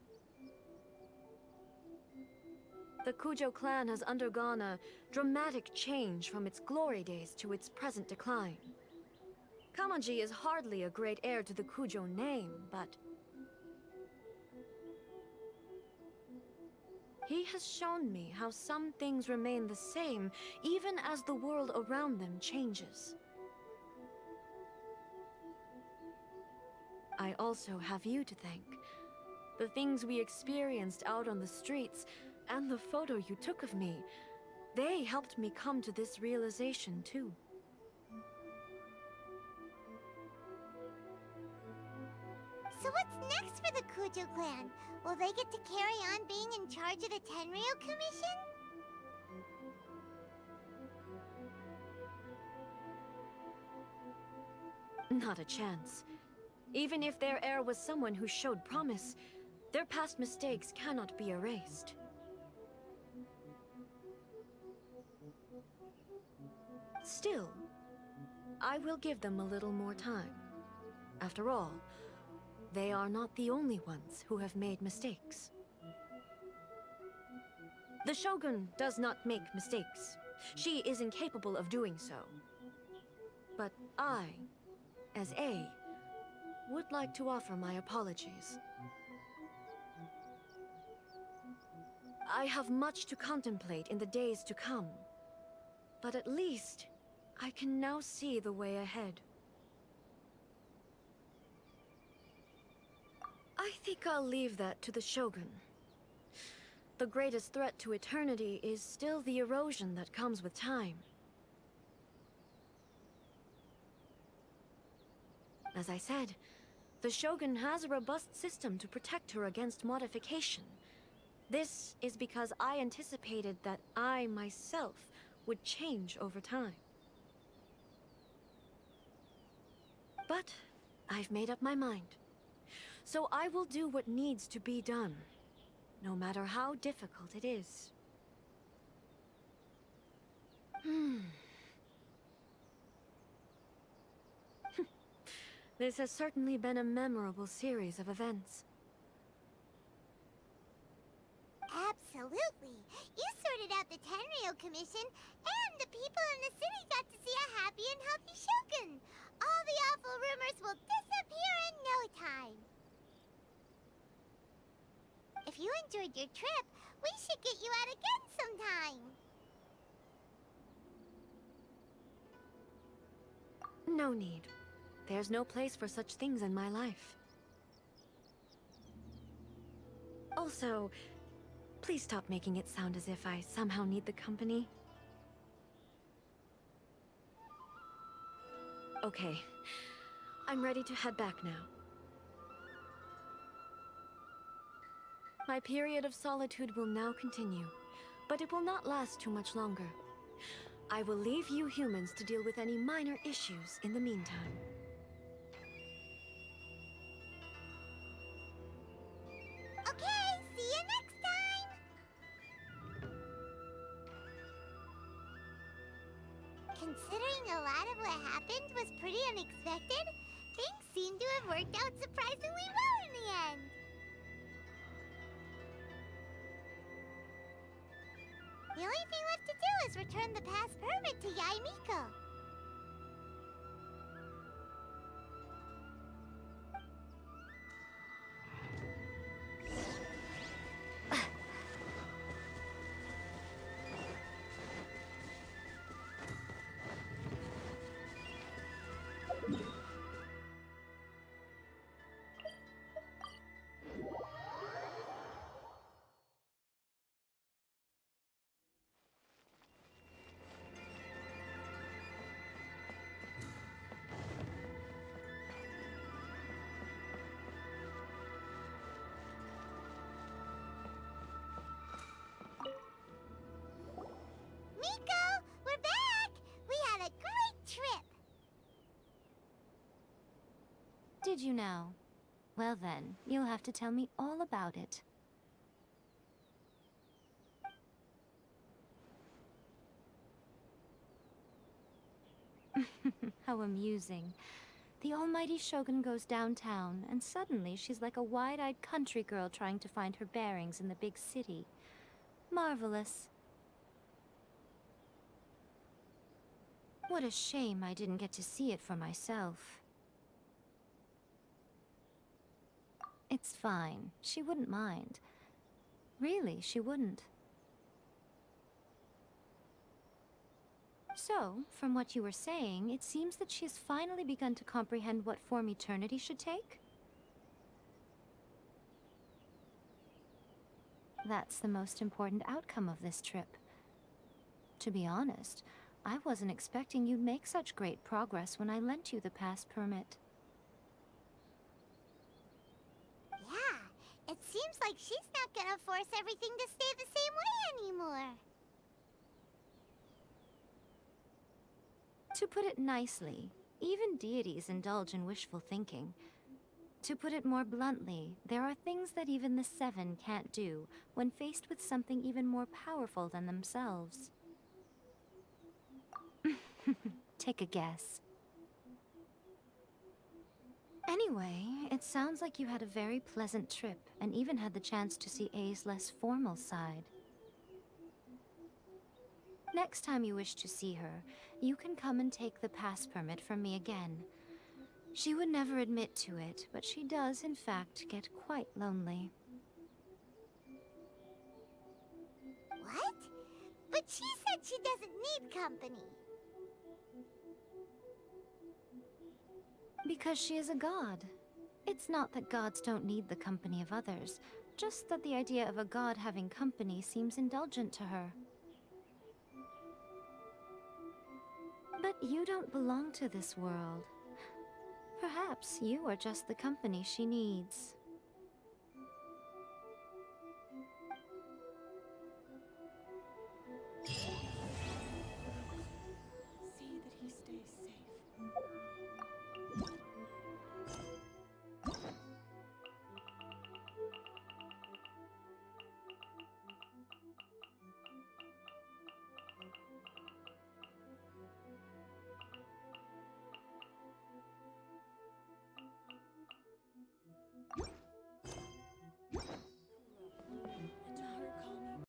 The Kujo clan has undergone a dramatic change from its glory days to its present decline. Kamaji is hardly a great heir to the Kujo name, but he has shown me how some things remain the same even as the world around them changes. I also have you to thank. The things we experienced out on the streets, and the photo you took of me, they helped me come to this realization too. So what's next for the Kujo clan? Will they get to carry on being in charge of the Tenryou Commission? Not a chance. Even if their heir was someone who showed promise, their past mistakes cannot be erased. Still, I will give them a little more time. After all, they are not the only ones who have made mistakes. The Shogun does not make mistakes. She is incapable of doing so. But I, as A, would like to offer my apologies. I have much to contemplate in the days to come, but at least I can now see the way ahead. I think I'll leave that to the Shogun. the greatest threat to eternity is still the erosion that comes with time. As I said, the Shogun has a robust system to protect her against modification. This is because I anticipated that I myself would change over time. But I've made up my mind. So I will do what needs to be done, no matter how difficult it is. This has certainly been a memorable series of events. Absolutely. You sorted out the Tenryo Commission, and the people in the city got to see a happy and healthy Shogun. All the awful rumors will disappear in no time. If you enjoyed your trip, we should get you out again sometime. No need. There's no place for such things in my life. Also, please stop making it sound as if I somehow need the company. Okay. I'm ready to head back now. My period of solitude will now continue, but it will not last too much longer. I will leave you humans to deal with any minor issues in the meantime. Okay, see you next time! Considering a lot of what happened was pretty unexpected, things seem to have worked out surprisingly well in the end. The only thing left to do is return the pass permit to Yaimiko. Miko, we're back! We had a great trip! Did you now? Well then, you'll have to tell me all about it. How amusing. The almighty Shogun goes downtown, and suddenly she's like a wide-eyed country girl trying to find her bearings in the big city. Marvelous. What a shame I didn't get to see it for myself. It's fine. She wouldn't mind. Really, she wouldn't. So, from what you were saying, it seems that she has finally begun to comprehend what form eternity should take? That's the most important outcome of this trip. To be honest, I wasn't expecting you'd make such great progress when I lent you the pass permit. Yeah, it seems like she's not gonna force everything to stay the same way anymore. To put it nicely, even deities indulge in wishful thinking. To put it more bluntly, there are things that even the Seven can't do when faced with something even more powerful than themselves. Take a guess. Anyway, it sounds like you had a very pleasant trip and even had the chance to see A's less formal side. Next time you wish to see her, you can come and take the pass permit from me again. She would never admit to it, but she does, in fact, get quite lonely. What? But she said she doesn't need company. Because she is a god. It's not that gods don't need the company of others, just that the idea of a god having company seems indulgent to her. But you don't belong to this world. Perhaps you are just the company she needs.